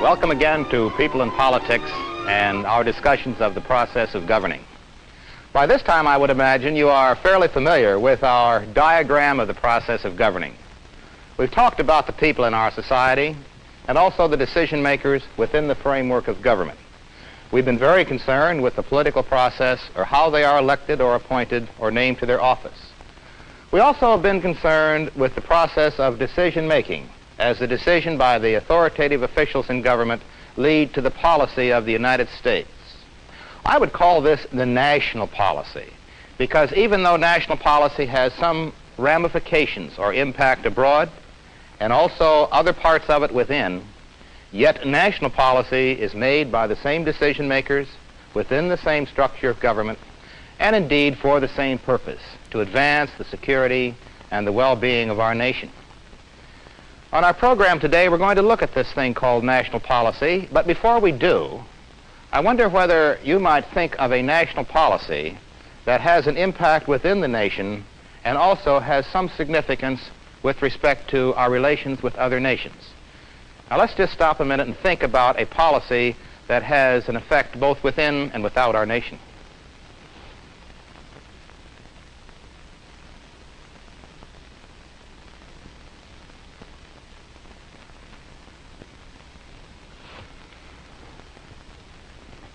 Welcome again to People in Politics and our discussions of the process of governing. By this time, I would imagine you are fairly familiar with our diagram of the process of governing. We've talked about the people in our society and also the decision makers within the framework of government. We've been very concerned with the political process, or how they are elected or appointed or named to their office. We also have been concerned with the process of decision making, as the decision by the authoritative officials in government lead to the policy of the United States. I would call this the national policy, because even though national policy has some ramifications or impact abroad, and also other parts of it within, yet national policy is made by the same decision makers within the same structure of government, and indeed for the same purpose, to advance the security and the well-being of our nation. On our program today, we're going to look at this thing called national policy, but before we do, I wonder whether you might think of a national policy that has an impact within the nation and also has some significance with respect to our relations with other nations. Now let's just stop a minute and think about a policy that has an effect both within and without our nation.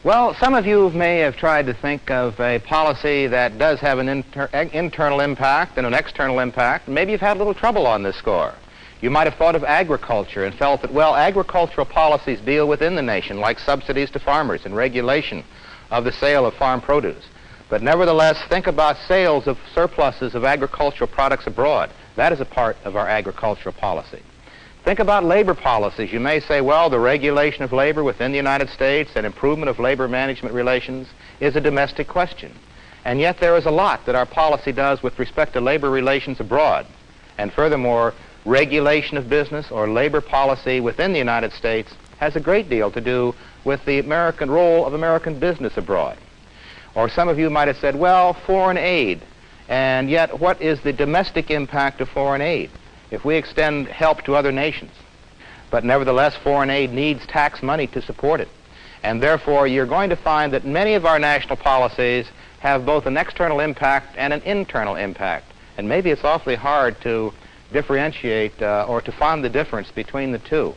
Well, some of you may have tried to think of a policy that does have an internal impact and an external impact. Maybe you've had a little trouble on this score. You might have thought of agriculture and felt that, well, agricultural policies deal within the nation, like subsidies to farmers and regulation of the sale of farm produce. But nevertheless, think about sales of surpluses of agricultural products abroad. That is a part of our agricultural policy. Think about labor policies. You may say, well, the regulation of labor within the United States and improvement of labor management relations is a domestic question. And yet there is a lot that our policy does with respect to labor relations abroad. And furthermore, regulation of business or labor policy within the United States has a great deal to do with the American role of American business abroad. Or some of you might have said, well, foreign aid. And yet what is the domestic impact of foreign aid if we extend help to other nations? But nevertheless, foreign aid needs tax money to support it. And therefore, you're going to find that many of our national policies have both an external impact and an internal impact. And maybe it's awfully hard to differentiate or to find the difference between the two.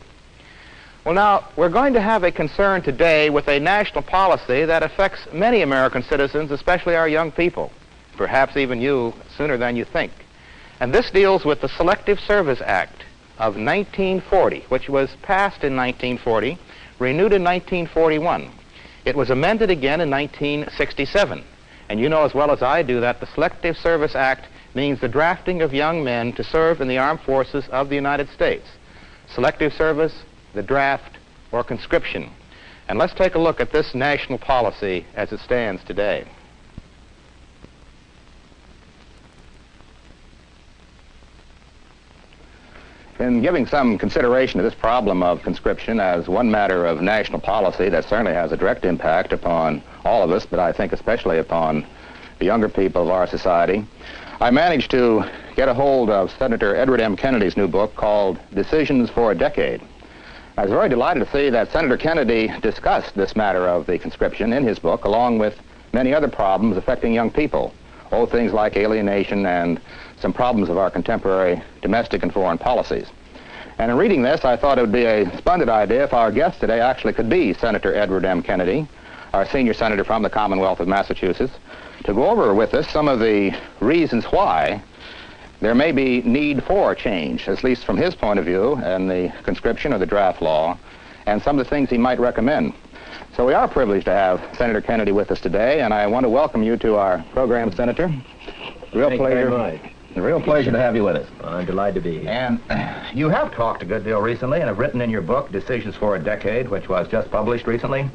Well, now, we're going to have a concern today with a national policy that affects many American citizens, especially our young people, perhaps even you sooner than you think. And this deals with the Selective Service Act of 1940, which was passed in 1940, renewed in 1941. It was amended again in 1967. And you know as well as I do that the Selective Service Act means the drafting of young men to serve in the armed forces of the United States. Selective service, the draft, or conscription. And let's take a look at this national policy as it stands today. In giving some consideration to this problem of conscription as one matter of national policy that certainly has a direct impact upon all of us, but I think especially upon the younger people of our society, I managed to get a hold of Senator Edward M. Kennedy's new book called Decisions for a Decade. I was very delighted to see that Senator Kennedy discussed this matter of the conscription in his book, along with many other problems affecting young people. Things like alienation and some problems of our contemporary domestic and foreign policies. And in reading this, I thought it would be a splendid idea if our guest today actually could be Senator Edward M. Kennedy, our senior senator from the Commonwealth of Massachusetts, to go over with us some of the reasons why there may be need for change, at least from his point of view, in the conscription or the draft law, and some of the things he might recommend. So we are privileged to have Senator Kennedy with us today, and I want to welcome you to our program, Senator. Real Thank pleasure. You very much. A real pleasure to have you with us. I'm delighted to be here. And you have talked a good deal recently and have written in your book, Decisions for a Decade, which was just published recently,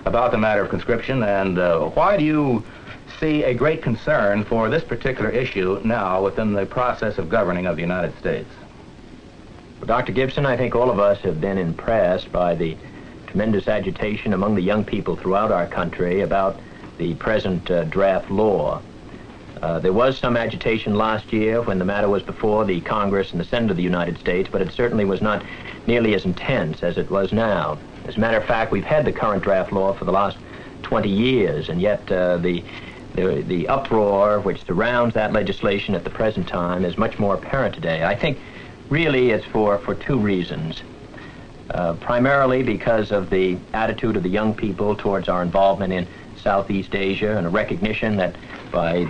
about the matter of conscription. And why do you see a great concern for this particular issue now within the process of governing of the United States? Well, Dr. Gibson, I think all of us have been impressed by the tremendous agitation among the young people throughout our country about the present draft law. There was some agitation last year when the matter was before the Congress and the Senate of the United States, but it certainly was not nearly as intense as it was now. As a matter of fact, we've had the current draft law for the last 20 years, and yet the uproar which surrounds that legislation at the present time is much more apparent today. I think really it's for two reasons. Primarily because of the attitude of the young people towards our involvement in Southeast Asia, and a recognition that by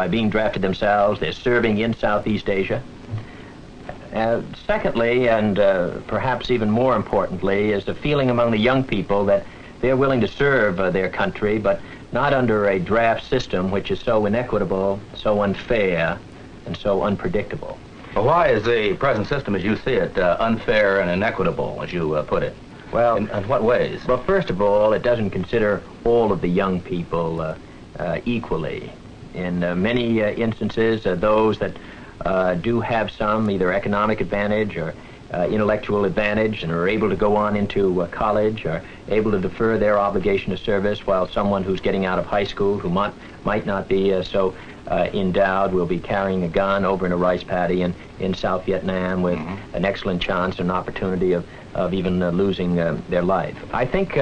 being drafted themselves, they're serving in Southeast Asia. Secondly, and perhaps even more importantly, is the feeling among the young people that they're willing to serve their country, but not under a draft system which is so inequitable, so unfair, and so unpredictable. Well, why is the present system, as you see it, unfair and inequitable, as you put it? Well, in what ways? Well, first of all, it doesn't consider all of the young people equally. In many instances, those that do have some either economic advantage or intellectual advantage and are able to go on into college, are able to defer their obligation to service, while someone who's getting out of high school who might not be so endowed will be carrying a gun over in a rice paddy in South Vietnam with an excellent chance and opportunity of even losing their life. I think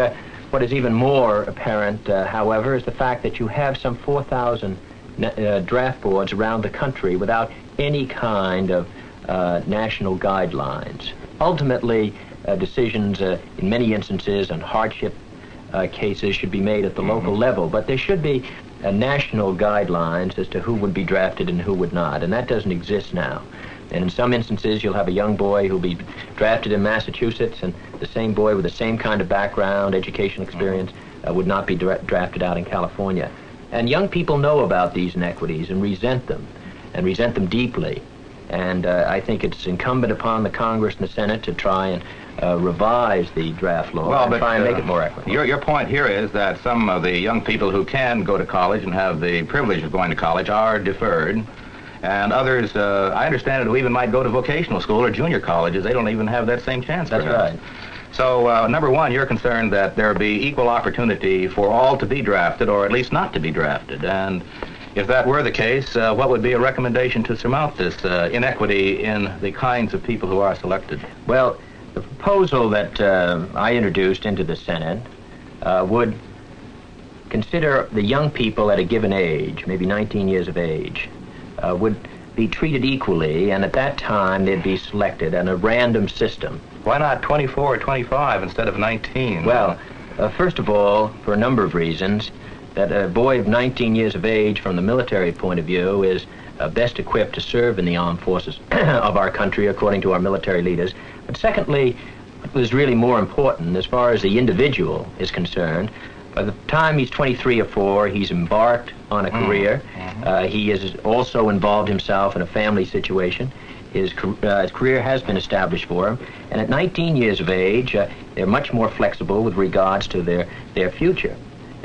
what is even more apparent, however, is the fact that you have some 4,000 draft boards around the country without any kind of national guidelines. Ultimately, decisions in many instances on hardship cases should be made at the local level, but there should be national guidelines as to who would be drafted and who would not, and that doesn't exist now. And in some instances, you'll have a young boy who'll be drafted in Massachusetts, and the same boy with the same kind of background, educational experience, would not be drafted out in California. And young people know about these inequities and resent them deeply. And I think it's incumbent upon the Congress and the Senate to try and revise the draft law and try and make it more equitable. Your point here is that some of the young people who can go to college and have the privilege of going to college are deferred, and others, I understand it, who even might go to vocational school or junior colleges, they don't even have that same chance. That's right. So, number one, you're concerned that there be equal opportunity for all to be drafted, or at least not to be drafted. And if that were the case, what would be a recommendation to surmount this inequity in the kinds of people who are selected? Well, the proposal that I introduced into the Senate would consider the young people at a given age, maybe 19 years of age, would be treated equally, and at that time they'd be selected in a random system. Why not 24 or 25 instead of 19? Well, first of all, for a number of reasons, that a boy of 19 years of age from the military point of view is best equipped to serve in the armed forces of our country according to our military leaders. But secondly, what was really more important as far as the individual is concerned, by the time he's 23 or 4, he's embarked on a career. He has also involved himself in a family situation. His career has been established for him. And at 19 years of age, they're much more flexible with regards to their future.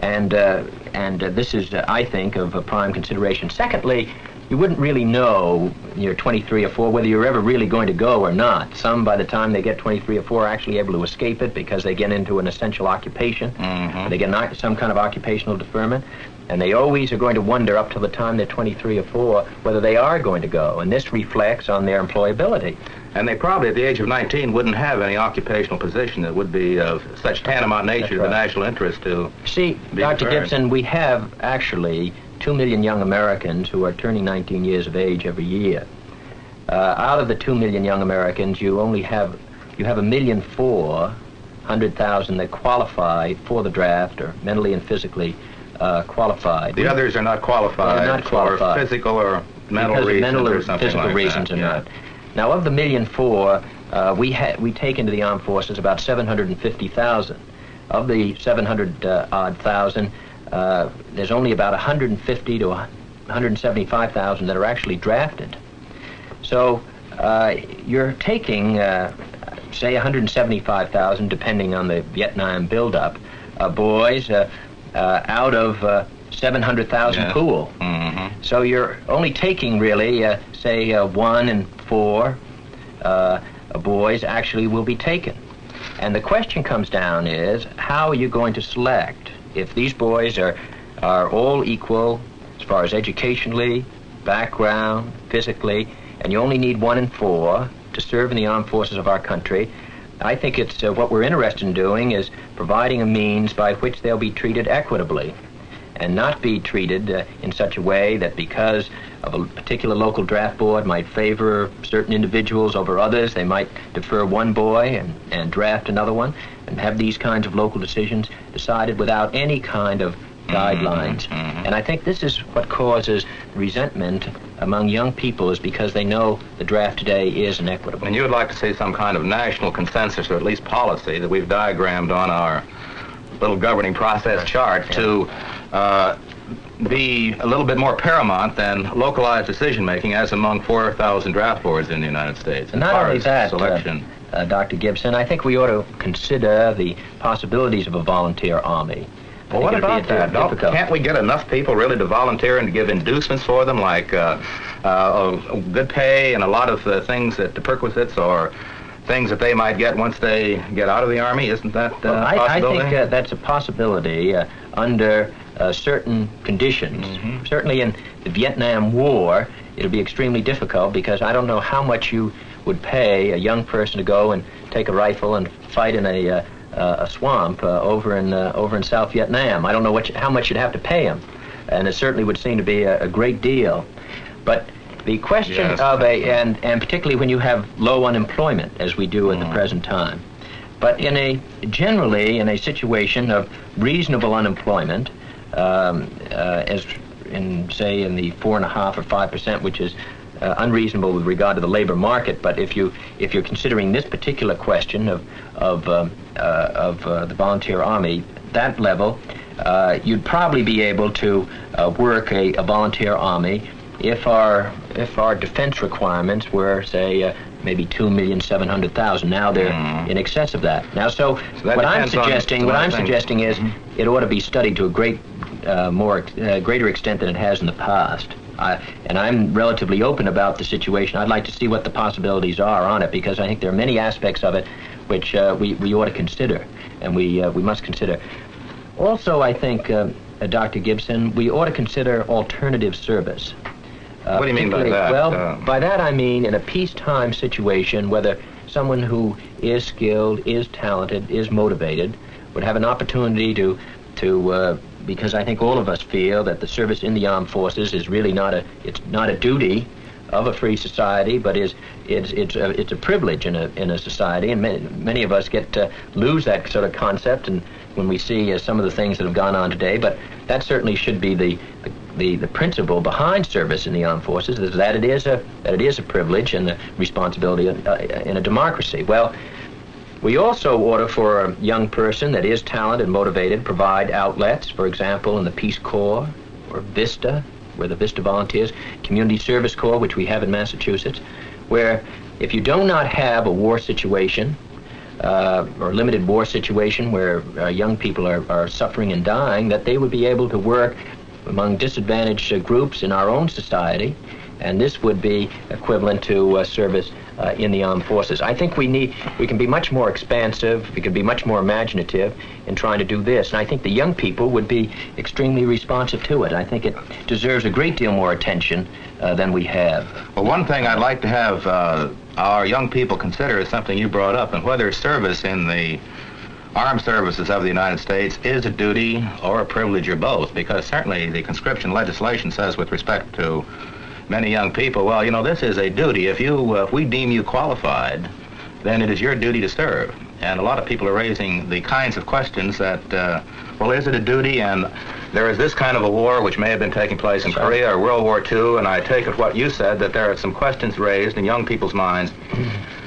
And this is, I think, of a prime consideration. Secondly, you wouldn't really know when you're 23 or 4 whether you're ever really going to go or not. Some, by the time they get 23 or 4, are actually able to escape it because they get into an essential occupation. They get some kind of occupational deferment. And they always are going to wonder up till the time they're 23 or 4 whether they are going to go. And this reflects on their employability. And they probably, at the age of 19, wouldn't have any occupational position that would be of such tantamount nature to the national interest to see, Dr. Gibson, we have actually 2 million young Americans who are turning 19 years of age every year. Out of the 2 million young Americans, you have 1,400,000 that qualify for the draft, or mentally and physically qualified. The others are not qualified. They're not qualified for physical or mental reasons, mental or something physical like reasons that. Or not. Now, of the 1,400,000, we take into the armed forces about 750,000. Of the 700-odd thousand, there's only about 150 to 175,000 that are actually drafted. So you're taking, say, 175,000, depending on the Vietnam buildup, boys out of 700,000 pool. So you're only taking, really, say, 1 in 4 boys actually will be taken. And the question comes down is, how are you going to select? If these boys are all equal as far as educationally, background, physically, and you only need 1 in 4 to serve in the armed forces of our country, I think it's what we're interested in doing is providing a means by which they'll be treated equitably and not be treated in such a way that because of a particular local draft board might favor certain individuals over others, they might defer one boy and draft another one, and have these kinds of local decisions decided without any kind of guidelines. And I think this is what causes resentment among young people, is because they know the draft today is inequitable. And you would like to see some kind of national consensus, or at least policy, that we've diagrammed on our little governing process chart to be a little bit more paramount than localized decision-making as among 4,000 draft boards in the United States. And not only that, selection. Dr. Gibson, I think we ought to consider the possibilities of a volunteer army. Well, what about that? Can't we get enough people really to volunteer and to give inducements for them, like good pay and a lot of things that the perquisites or things that they might get once they get out of the Army? Isn't that a possibility? I think that's a possibility under certain conditions. Certainly in the Vietnam War, it'll be extremely difficult because I don't know how much you would pay a young person to go and take a rifle and fight in a swamp over in South Vietnam. I don't know how much you'd have to pay him, and it certainly would seem to be a great deal. But the question of and particularly when you have low unemployment, as we do at the present time, but generally in a situation of reasonable unemployment, as in say in the 4.5% or 5%, which is unreasonable with regard to the labor market. But if you're considering this particular question of the volunteer army, that level, you'd probably be able to work a volunteer army if our defense requirements were, say, maybe 2,700,000. Now they're in excess of that. Now, so what I'm suggesting is it ought to be studied to a greater extent than it has in the past. And I'm relatively open about the situation. I'd like to see what the possibilities are on it, because I think there are many aspects of it which we ought to consider, and we must consider. Also, I think, Dr. Gibson, we ought to consider alternative service. What do you mean by that? Well, by that I mean in a peacetime situation, whether someone who is skilled, is talented, is motivated, would have an opportunity to because I think all of us feel that the service in the armed forces is really not a duty of a free society, but it's a privilege in a society, and many of us get to lose that sort of concept, and when we see some of the things that have gone on today. But that certainly should be the principle behind service in the armed forces, is that it is a privilege and a responsibility in a democracy. Well, we also order for a young person that is talented and motivated, provide outlets, for example, in the Peace Corps or VISTA, where the VISTA volunteers, Community Service Corps, which we have in Massachusetts, where if you do not have a war situation or limited war situation where young people are suffering and dying, that they would be able to work among disadvantaged groups in our own society, and this would be equivalent to service in the armed forces. I think we can be much more expansive, we can be much more imaginative in trying to do this, and I think the young people would be extremely responsive to it. I think it deserves a great deal more attention than we have. Well, one thing I'd like to have our young people consider is something you brought up, and whether service in the armed services of the United States is a duty or a privilege or both, because certainly the conscription legislation says with respect to many young people, well, you know, this is a duty. If we deem you qualified, then it is your duty to serve. And a lot of people are raising the kinds of questions that, well, is it a duty? And there is this kind of a war which may have been taking place in Korea or World War II, and I take it what you said, that there are some questions raised in young people's minds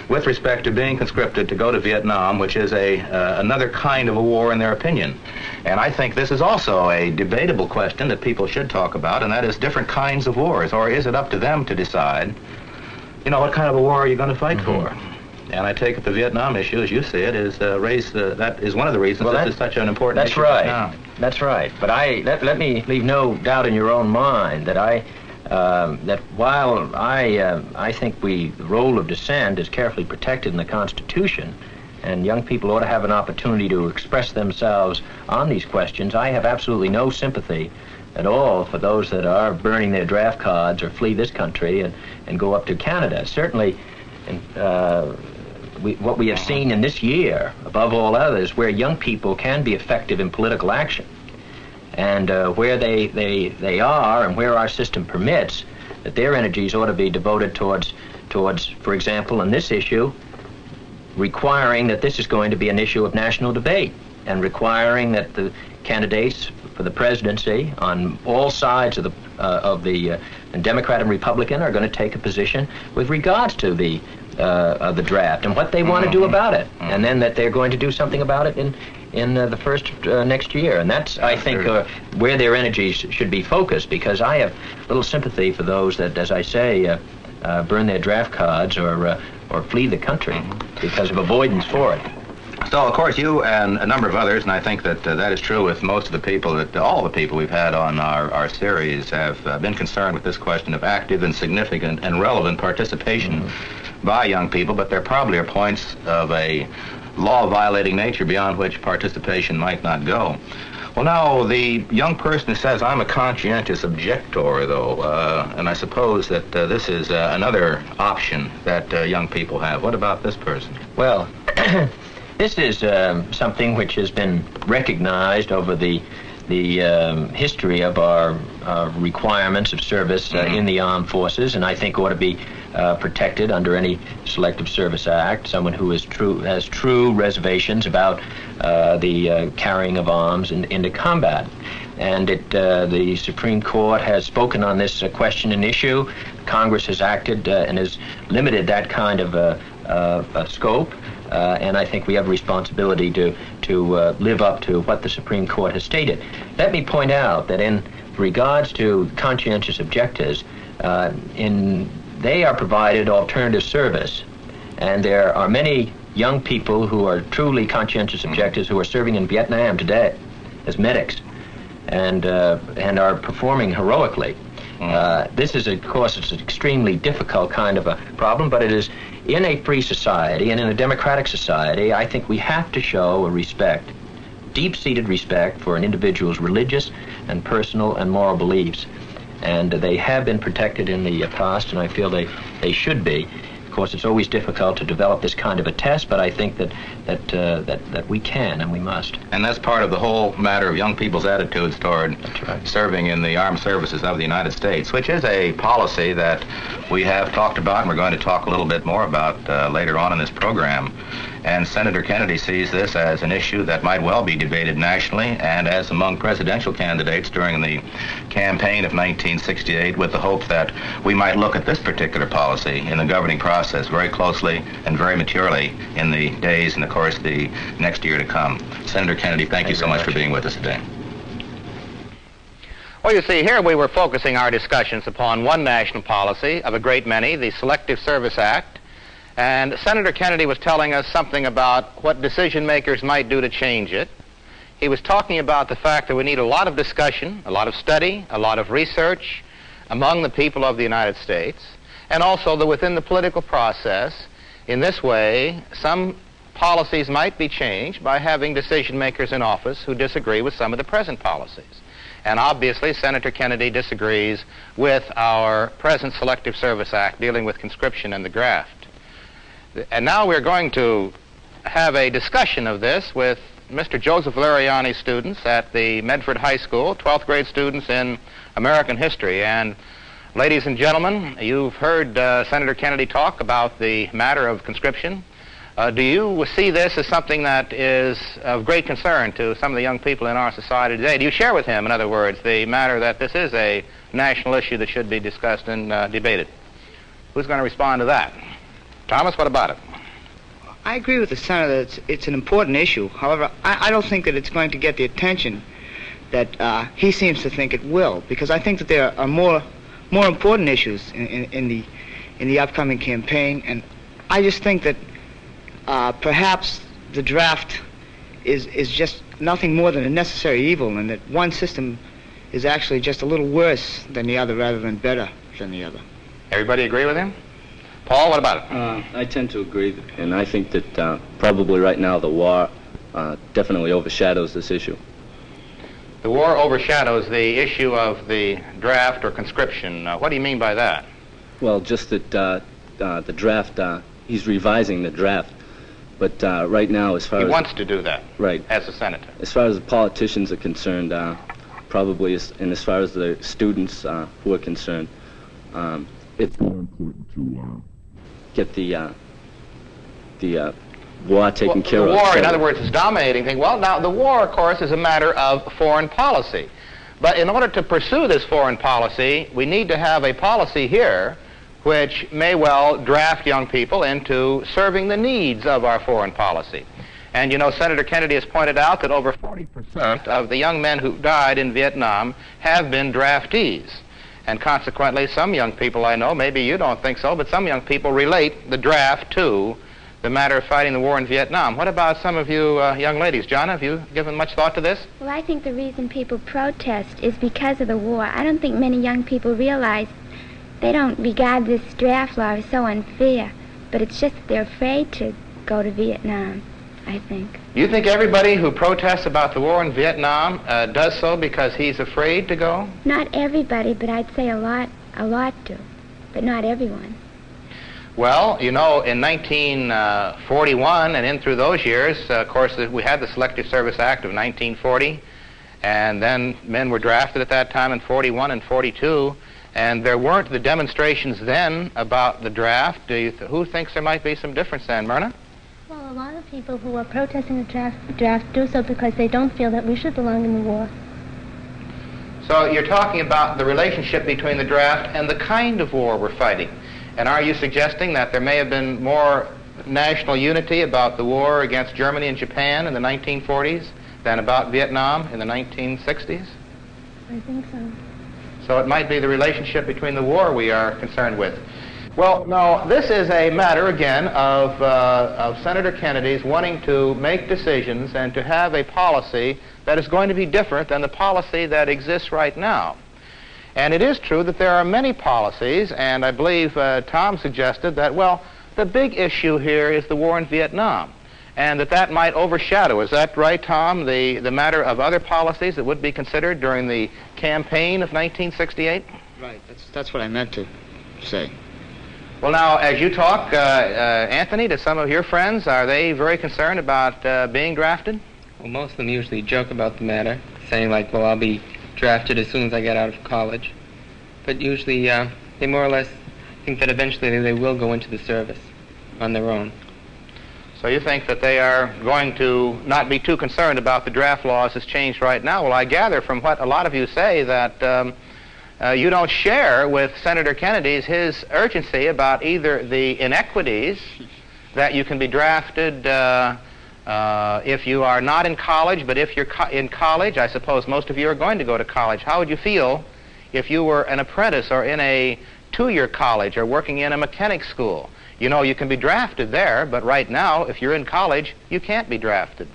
with respect to being conscripted to go to Vietnam, which is another kind of a war in their opinion. And I think this is also a debatable question that people should talk about, and that is different kinds of wars. Or is it up to them to decide, you know, what kind of a war are you going to fight for? And I take it the Vietnam issue, as you see it, is that is one of the reasons this is such an important issue. That's right. That's right. But let me leave no doubt in your own mind that that while I think the role of dissent is carefully protected in the Constitution, and young people ought to have an opportunity to express themselves on these questions, I have absolutely no sympathy at all for those that are burning their draft cards or flee this country and go up to Canada. Certainly, what we have seen in this year, above all others, where young people can be effective in political action, and where they are and where our system permits, that their energies ought to be devoted towards, for example, in this issue, requiring that this is going to be an issue of national debate, and requiring that the candidates for the presidency on all sides of the Democrat and Republican are going to take a position with regards to the draft and what they want to do about it, and then that they're going to do something about it in the first next year. And that's, I think, where their energies should be focused, because I have little sympathy for those that, as I say, burn their draft cards or flee the country because of avoidance for it. So, of course, you and a number of others, and I think that that is true with most of the people, that all the people we've had on our series have been concerned with this question of active and significant and relevant participation by young people, but there probably are points of a law-violating nature beyond which participation might not go. Well, now, the young person who says, I'm a conscientious objector, though, and I suppose that this is another option that young people have. What about this person? Well, this is something which has been recognized over the history of our requirements of service in the armed forces, and I think ought to be protected under any Selective Service Act. Someone who has true reservations about the carrying of arms into combat. And the Supreme Court has spoken on this question and issue. Congress has acted and has limited that kind of scope. And I think we have a responsibility to live up to what the Supreme Court has stated. Let me point out that in regards to conscientious objectors, they are provided alternative service, and there are many young people who are truly conscientious objectors who are serving in Vietnam today as medics and are performing heroically. This is, of course, it's an extremely difficult kind of a problem, but it is in a free society and in a democratic society. I think we have to show a respect, deep-seated respect for an individual's religious and personal and moral beliefs. And they have been protected in the past, and I feel they should be. Of course, it's always difficult to develop this kind of a test, but I think that we can and we must. And that's part of the whole matter of young people's attitudes toward serving in the armed services of the United States, which is a policy that we have talked about and we're going to talk a little bit more about later on in this program. And Senator Kennedy sees this as an issue that might well be debated nationally and as among presidential candidates during the campaign of 1968, with the hope that we might look at this particular policy in the governing process very closely and very maturely in the days and, of course, the next year to come. Senator Kennedy, thank you so much for being with us today. Well, you see, here we were focusing our discussions upon one national policy of a great many, the Selective Service Act. And Senator Kennedy was telling us something about what decision makers might do to change it. He was talking about the fact that we need a lot of discussion, a lot of study, a lot of research among the people of the United States, and also that within the political process, in this way, some policies might be changed by having decision makers in office who disagree with some of the present policies. And obviously, Senator Kennedy disagrees with our present Selective Service Act dealing with conscription and the draft. And now we're going to have a discussion of this with Mr. Joseph Lariani's students at the Medford High School, 12th grade students in American history. And ladies and gentlemen, you've heard Senator Kennedy talk about the matter of conscription. Do you see this as something that is of great concern to some of the young people in our society today? Do you share with him, in other words, the matter that this is a national issue that should be discussed and debated? Who's going to respond to that? Thomas, what about it? I agree with the Senator that it's an important issue. However, I don't think that it's going to get the attention that he seems to think it will, because I think that there are more important issues in the upcoming campaign, and I just think that perhaps the draft is just nothing more than a necessary evil, and that one system is actually just a little worse than the other rather than better than the other. Everybody agree with him? Paul, what about it? I tend to agree, and I think that probably right now the war definitely overshadows this issue. The war overshadows the issue of the draft or conscription. What do you mean by that? Well, just that the draft, he's revising the draft. But right now, as far as... He wants to do that, right, as a senator. As far as the politicians are concerned, probably, and as far as the students who are concerned, it's more important to get the war taken care of. The war, in other words, is dominating thing. Well, now, the war, of course, is a matter of foreign policy. But in order to pursue this foreign policy, we need to have a policy here which may well draft young people into serving the needs of our foreign policy. And you know, Senator Kennedy has pointed out that over 40% of the young men who died in Vietnam have been draftees. And consequently, some young people I know, maybe you don't think so, but some young people relate the draft to the matter of fighting the war in Vietnam. What about some of you young ladies? John, have you given much thought to this? Well, I think the reason people protest is because of the war. I don't think many young people realize they don't regard this draft law as so unfair, but it's just that they're afraid to go to Vietnam, I think. You think everybody who protests about the war in Vietnam does so because he's afraid to go? Not everybody, but I'd say a lot do, but not everyone. Well, you know, in 1941 and in through those years, of course, we had the Selective Service Act of 1940, and then men were drafted at that time in 41 and 42, and there weren't the demonstrations then about the draft. Who thinks there might be some difference then, Myrna? Well, a lot of people who are protesting the draft do so because they don't feel that we should belong in the war. So you're talking about the relationship between the draft and the kind of war we're fighting. And are you suggesting that there may have been more national unity about the war against Germany and Japan in the 1940s than about Vietnam in the 1960s? I think so. So it might be the relationship between the war we are concerned with. Well, no, this is a matter, again, of Senator Kennedy's wanting to make decisions and to have a policy that is going to be different than the policy that exists right now. And it is true that there are many policies, and I believe Tom suggested that, well, the big issue here is the war in Vietnam, and that might overshadow, is that right, Tom, the matter of other policies that would be considered during the campaign of 1968? Right, that's what I meant to say. Well, now, as you talk, Anthony, to some of your friends, are they very concerned about being drafted? Well, most of them usually joke about the matter, saying like, well, I'll be drafted as soon as I get out of college. But usually they more or less think that eventually they will go into the service on their own. So you think that they are going to not be too concerned about the draft laws as changed right now? Well, I gather from what a lot of you say that you don't share with Senator Kennedy's his urgency about either the inequities that you can be drafted if you are not in college, but if you're in college. I suppose most of you are going to go to college. How would you feel if you were an apprentice or in a two-year college or working in a mechanic school? You know, you can be drafted there, but right now, if you're in college, you can't be drafted.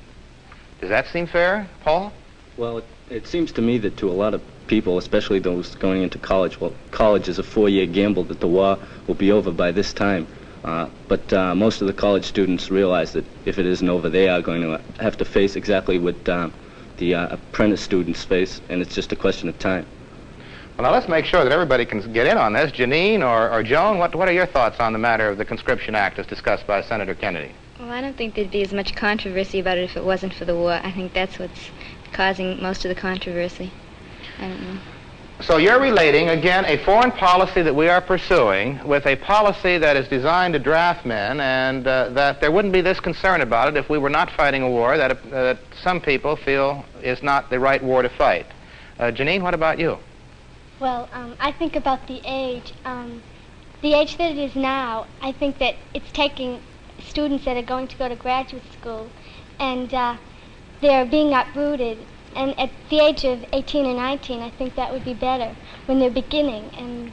Does that seem fair, Paul? Well, it seems to me that to a lot of people, especially those going into college, well, college is a 4-year gamble that the war will be over by this time. But most of the college students realize that if it isn't over, they are going to have to face exactly what the apprentice students face, and it's just a question of time. Well, now let's make sure that everybody can get in on this. Janine or Joan, what are your thoughts on the matter of the Conscription Act as discussed by Senator Kennedy? Well, I don't think there'd be as much controversy about it if it wasn't for the war. I think that's what's causing most of the controversy. I don't know. So you're relating, again, a foreign policy that we are pursuing with a policy that is designed to draft men, and that there wouldn't be this concern about it if we were not fighting a war that some people feel is not the right war to fight. Janine, what about you? Well, I think about the age. The age that it is now, I think that it's taking students that are going to go to graduate school, and they're being uprooted. And at the age of 18 or 19, I think that would be better when they're beginning. And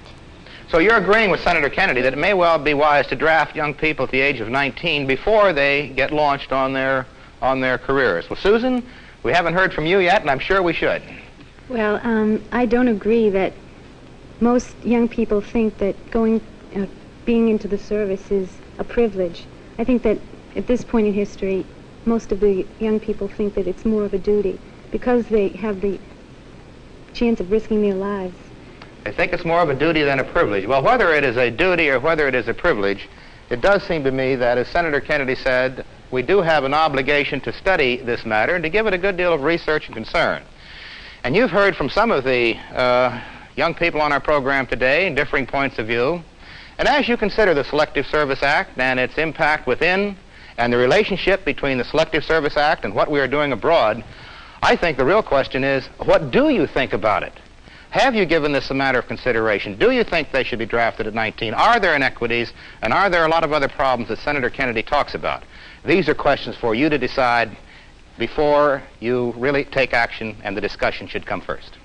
so you're agreeing with Senator Kennedy that it may well be wise to draft young people at the age of 19 before they get launched on their careers. Well, Susan, we haven't heard from you yet, and I'm sure we should. Well, I don't agree that most young people think that being into the service is a privilege. I think that at this point in history, most of the young people think that it's more of a duty, because they have the chance of risking their lives. I think it's more of a duty than a privilege. Well, whether it is a duty or whether it is a privilege, it does seem to me that, as Senator Kennedy said, we do have an obligation to study this matter and to give it a good deal of research and concern. And you've heard from some of the young people on our program today, differing points of view. And as you consider the Selective Service Act and its impact within and the relationship between the Selective Service Act and what we are doing abroad, I think the real question is, what do you think about it? Have you given this a matter of consideration? Do you think they should be drafted at 19? Are there inequities? And are there a lot of other problems that Senator Kennedy talks about? These are questions for you to decide before you really take action, and the discussion should come first.